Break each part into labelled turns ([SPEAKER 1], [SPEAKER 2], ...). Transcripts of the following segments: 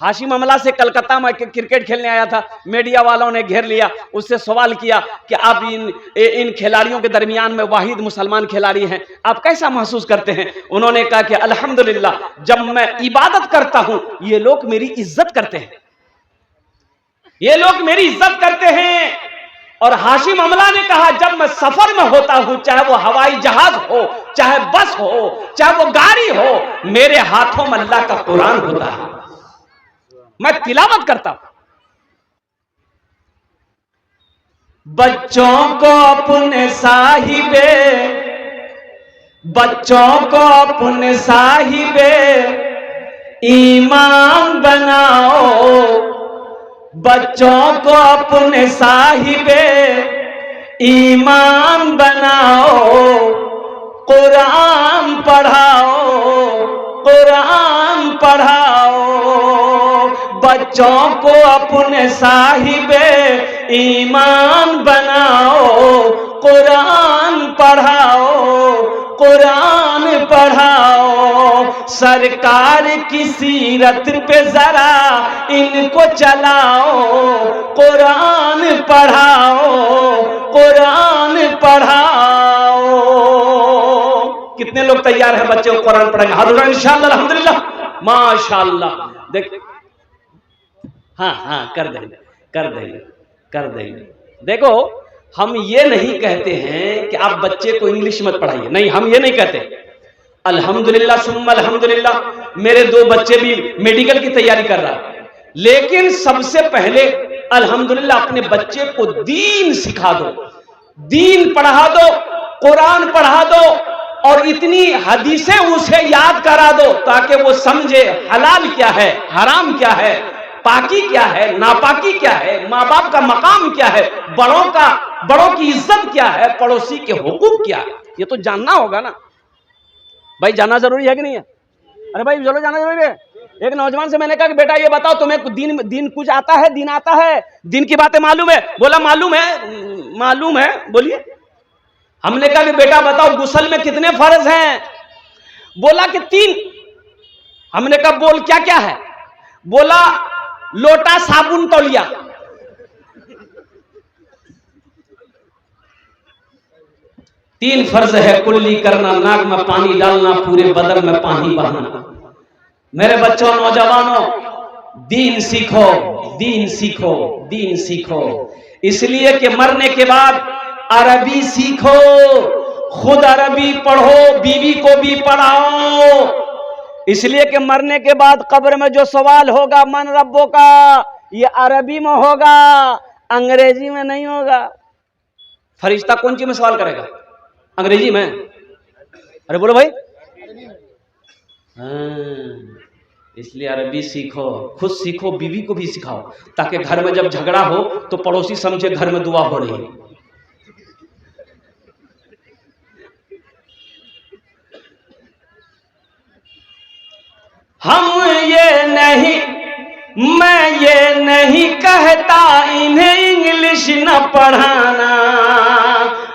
[SPEAKER 1] ہاشم املا سے کلکتہ میں کرکٹ کھیلنے آیا تھا، میڈیا والوں نے گھیر لیا، اس سے سوال کیا کہ آپ ان کھلاڑیوں کے درمیان میں واحد مسلمان کھلاڑی ہیں، آپ کیسا محسوس کرتے ہیں؟ انہوں نے کہا کہ الحمدللہ جب میں عبادت کرتا ہوں یہ لوگ میری عزت کرتے ہیں، یہ لوگ میری عزت کرتے ہیں۔ اور ہاشم املا نے کہا جب میں سفر میں ہوتا ہوں، چاہے وہ ہوائی جہاز ہو، چاہے بس ہو، چاہے وہ گاڑی ہو، میرے ہاتھوں میں اللہ کا قرآن ہوتا ہے، میں تلاوت کرتا ہوں۔ بچوں کو اپنے صاحب ایمان بناؤ، بچوں کو اپنے صاحب ایمان بناؤ، قرآن پڑھاؤ، قرآن پڑھاؤ، بچوں کو اپنے صاحب ایمان بناؤ، قرآن پڑھاؤ، قرآن پڑھاؤ، سرکار کی سیرت پہ ذرا ان کو چلاؤ، قرآن پڑھاؤ، قرآن پڑھاؤ۔ کتنے لوگ تیار ہیں بچے کو قرآن پڑھیں گے؟ ہاتھ اٹھائیں انشاءاللہ، الحمدللہ، ماشاءاللہ۔ دیکھ ہاں کر دیں گے۔ دیکھو ہم یہ نہیں کہتے ہیں کہ آپ بچے کو انگلش مت پڑھائیے، نہیں، ہم یہ نہیں کہتے۔ الحمدللہ ثم الحمدللہ، میرے 2 بچے بھی میڈیکل کی تیاری کر رہا ہے، لیکن سب سے پہلے الحمدللہ اپنے بچے کو دین سکھا دو، دین پڑھا دو، قرآن پڑھا دو، اور اتنی حدیثیں اسے یاد کرا دو تاکہ وہ سمجھے حلال کیا ہے، حرام کیا ہے، پاکی کیا ہے، ناپاکی کیا ہے، ماں باپ کا مقام کیا ہے، بڑوں کی عزت کیا ہے، پڑوسی کے حقوق کیا ہے، یہ تو جاننا ہوگا نا بھائی۔ جاننا ضروری ہے کہ نہیں ہے؟ ارے بھائی چلو، جاننا ضروری ہے۔ ایک نوجوان سے میں نے کہا کہ بیٹا یہ بتاؤ تمہیں دین کچھ آتا ہے؟ دین آتا ہے، دین کی باتیں معلوم ہے؟ بولا معلوم ہے، بولیے۔ ہم نے کہا کہ بیٹا بتاؤ غسل میں کتنے فرض ہیں؟ بولا کہ 3۔ ہم نے کہا بول کیا کیا ہے؟ بولا لوٹا، صابن، تولیہ۔ تین فرض ہے کلی کرنا، ناک میں پانی ڈالنا، پورے بدن میں پانی بہانا۔ میرے بچوں، نوجوانوں، دین سیکھو، دین سیکھو، دین سیکھو، اس لیے کہ مرنے کے بعد عربی سیکھو، خود عربی پڑھو، بیوی کو بھی پڑھاؤ، اس لیے کہ مرنے کے بعد قبر میں جو سوال ہوگا من ربوں کا، یہ عربی میں ہوگا، انگریزی میں نہیں ہوگا۔ فرشتہ کون سی میں سوال کرے گا؟ انگریزی میں؟ ارے بولو بھائی، اس لیے عربی سیکھو، خود سیکھو، بیوی کو بھی سکھاؤ، تاکہ گھر میں جب جھگڑا ہو تو پڑوسی سمجھے گھر میں دعا ہو رہی ہے۔ میں یہ نہیں کہتا انہیں انگلش نہ پڑھانا،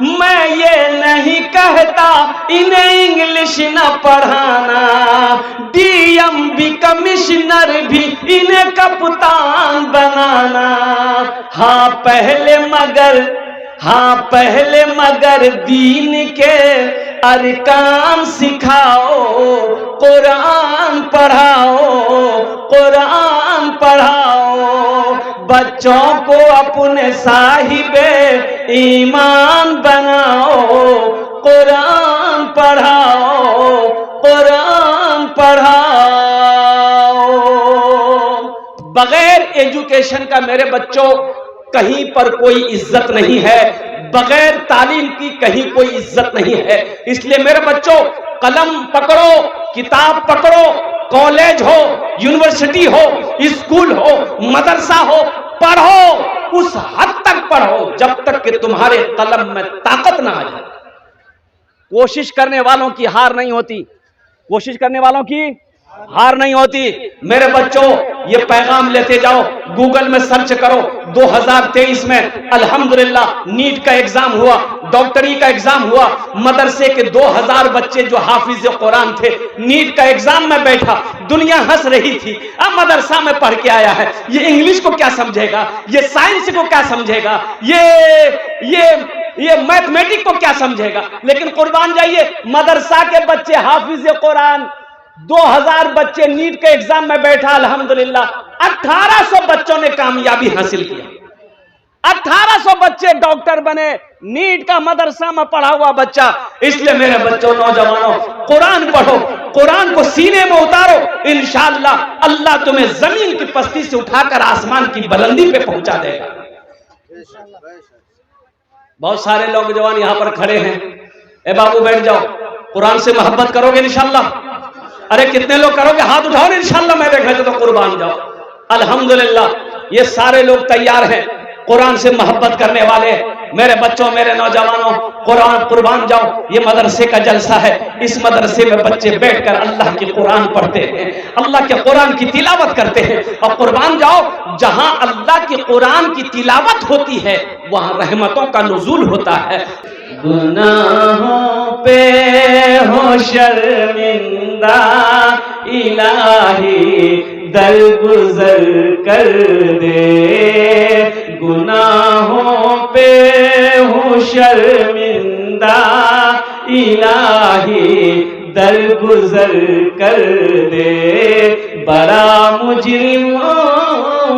[SPEAKER 1] میں یہ نہیں کہتا انہیں انگلش نہ پڑھانا، ڈی ایم بھی کمشنر بھی انہیں کپتان بنانا، ہاں پہلے مگر دین کے ارکان سکھاؤ، قرآن پڑھاؤ، قرآن پڑھاؤ، بچوں کو اپنے صاحب ایمان بناؤ، قرآن پڑھاؤ، قرآن پڑھاؤ۔ بغیر ایجوکیشن کا میرے بچوں کہیں پر کوئی عزت نہیں ہے، بغیر تعلیم کی کہیں کوئی عزت نہیں ہے۔ اس لیے میرے بچوں قلم پکڑو، کتاب پکڑو، کالج ہو، یونیورسٹی ہو، اسکول ہو، مدرسہ ہو، پڑھو، اس حد تک پڑھو جب تک کہ تمہارے قلم میں طاقت نہ آ جائے۔ کوشش کرنے والوں کی ہار نہیں ہوتی، کوشش کرنے والوں کی ہار نہیں ہوتی۔ میرے بچوں یہ پیغام لیتے جاؤ، گوگل میں سرچ کرو، 2023 میں الحمدللہ نیٹ کا ایگزام ہوا، डॉक्टरी का एग्जाम हुआ, मदरसे के 2000 बच्चे जो हाफिज कुरान थे, नीट का एग्जाम में बैठा, दुनिया हंस रही थी। अब मदरसा में पढ़ के आया है, ये इंग्लिश को क्या समझेगा, ये साइंस को क्या समझेगा, ये मैथमेटिक्स को क्या समझेगा। लेकिन कुर्बान जाइए, मदरसा के बच्चे हाफिज कुरान, 2000 बच्चे नीट के एग्जाम में बैठा, अल्हम्दुलिल्लाह 1800 बच्चों ने कामयाबी हासिल किया। 1800 बच्चे डॉक्टर बने, नीट का मदरसा में पढ़ा हुआ बच्चा। इसलिए मेरे बच्चों, नौजवानों, कुरान पढ़ो, कुरान को सीने में उतारो, इंशाअल्लाह अल्लाह तुम्हें जमीन की पस्ती से उठाकर आसमान की बुलंदी पे पहुंचा देगा। बहुत सारे लोग जवान यहां पर खड़े हैं, ए बाबू बैठ जाओ, कुरान से मोहब्बत करोगे इंशाअल्लाह? अरे कितने लोग करोगे? हाथ उठाओ इंशाअल्लाह, मैं देख रहा तो कुर्बान जाओ। अल्हम्दुलिल्लाह ये सारे लोग तैयार हैं, कुरान से मोहब्बत करने वाले। मेरे बच्चों, मेरे नौजवानों, कुरान कुर्बान जाओ, ये मदरसे का जलसा है। इस मदरसे में बच्चे बैठकर अल्लाह की कुरान पढ़ते हैं, अल्लाह के कुरान की तिलावत करते हैं। और कुर्बान जाओ, जहां अल्लाह की कुरान की तिलावत होती है वहां रहमतों का नुज़ूल होता है। गुनाहों पे हो शर्मिंदा इलाही, दरगुजर कर दे। गुनाहों पे हो शर्मिंदा इलाही, दरगुजर कर दे। बड़ा मुजरिम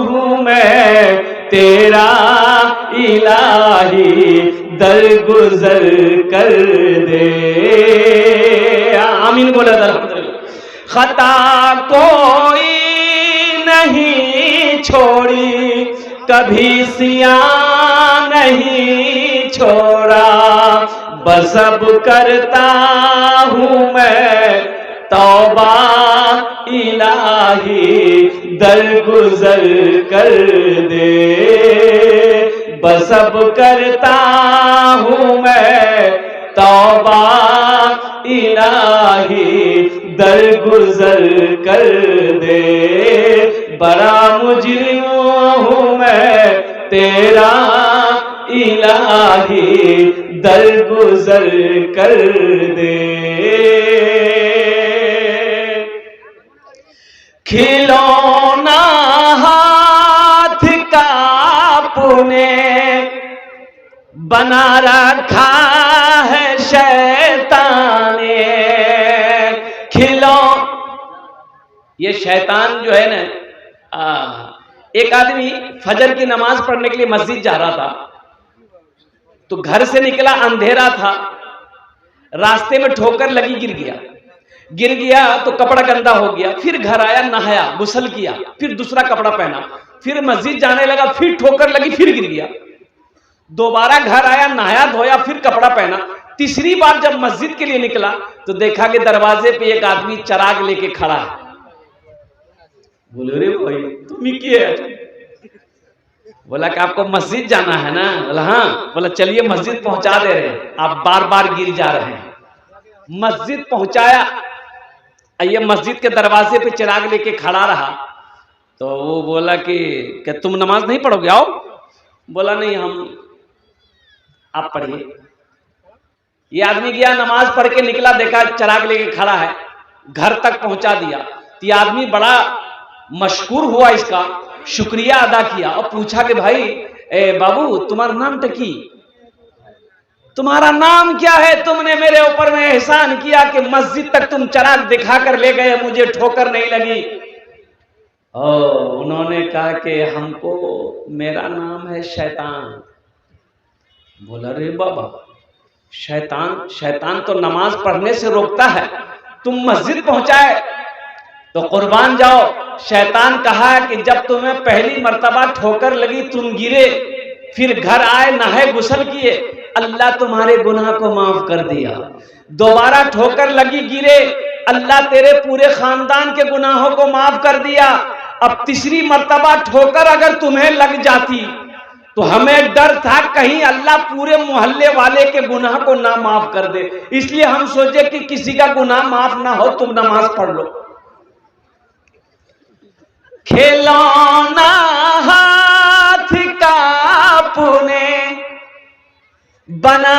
[SPEAKER 1] हूँ मैं तेरा इलाही, दरगुजर कर दे। आमीन बोला अल्हम्दुलिल्लाह। खता कोई नहीं छोड़ी, कभी सियां नहीं छोड़ा। बस अब करता हूँ मैं तौबा इलाही, दरगुजर कर दे। बस अब करता हूँ मैं तौबा इलाही, दरगुजर कर दे। बड़ा मुजरिम हूँ मैं तेरा इलाही, दरगुजर कर दे। खिलौना हाथ का अपने बना रखा है शैतान ने। ये शैतान जो है ना, एक आदमी फजर की नमाज पढ़ने के लिए मस्जिद जा रहा था, तो घर से निकला, अंधेरा था, रास्ते में ठोकर लगी, गिर गया तो कपड़ा गंदा हो गया। फिर घर आया, नहाया, गुस्ल किया, फिर दूसरा कपड़ा पहना, फिर मस्जिद जाने लगा, फिर ठोकर लगी, फिर गिर गया। दोबारा घर आया, नहाया धोया, फिर कपड़ा पहना। तीसरी बार जब मस्जिद के लिए निकला तो देखा कि दरवाजे पे एक आदमी चराग लेके खड़ा है। बोले रे भाई तुम ही क्या है? बोला कि आपको मस्जिद जाना है ना? बोला हाँ। बोला चलिए मस्जिद पहुंचा दे रहे हैं, आप बार बार गिर जा रहे हैं। मस्जिद पहुंचाया, ये मस्जिद के दरवाजे पे चिराग लेके खड़ा रहा। तो वो बोला कि तुम नमाज नहीं पढ़ोगे, आओ। बोला नहीं, आप पढ़िए। ये आदमी गया, नमाज पढ़ के निकला, देखा चिराग लेके खड़ा है, घर तक पहुंचा दिया। तो ये आदमी बड़ा मशकूर हुआ, इसका शुक्रिया अदा किया और पूछा कि भाई बाबू तुम्हारा नाम टकी, तुम्हारा नाम क्या है? तुमने मेरे ऊपर में एहसान किया कि मस्जिद तक तुम चिराग दिखा कर ले गए, मुझे ठोकर नहीं लगी। उन्होंने कहा कि हमको, मेरा नाम है शैतान। बोला रे बाबा, शैतान तो नमाज पढ़ने से रोकता है, तुम मस्जिद पहुंचाए तो कुर्बान जाओ। शैतान कहा कि जब तुम्हें पहली मर्तबा ठोकर लगी, तुम गिरे, फिर घर आए, नहाए, गुस्ल किए, अल्लाह तुम्हारे गुनाह को माफ कर दिया। दोबारा ठोकर लगी, गिरे, अल्लाह तेरे पूरे खानदान के गुनाहों को माफ कर दिया। अब तीसरी मर्तबा ठोकर अगर तुम्हें लग जाती तो हमें डर था कहीं अल्लाह पूरे मोहल्ले वाले के गुनाह को ना माफ कर दे, इसलिए हम सोचे कि किसी का गुनाह माफ ना हो, तुम नमाज पढ़ लो। खिलौना हाथ का अपने बना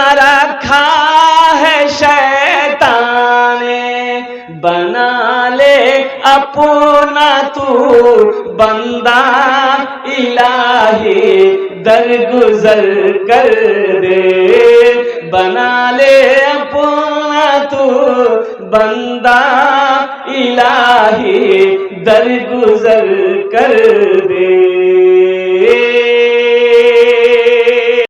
[SPEAKER 1] اپنا تو بندہ الہی درگزر کر دے، بنا لے اپنا تو بندہ الہی درگزر کر دے۔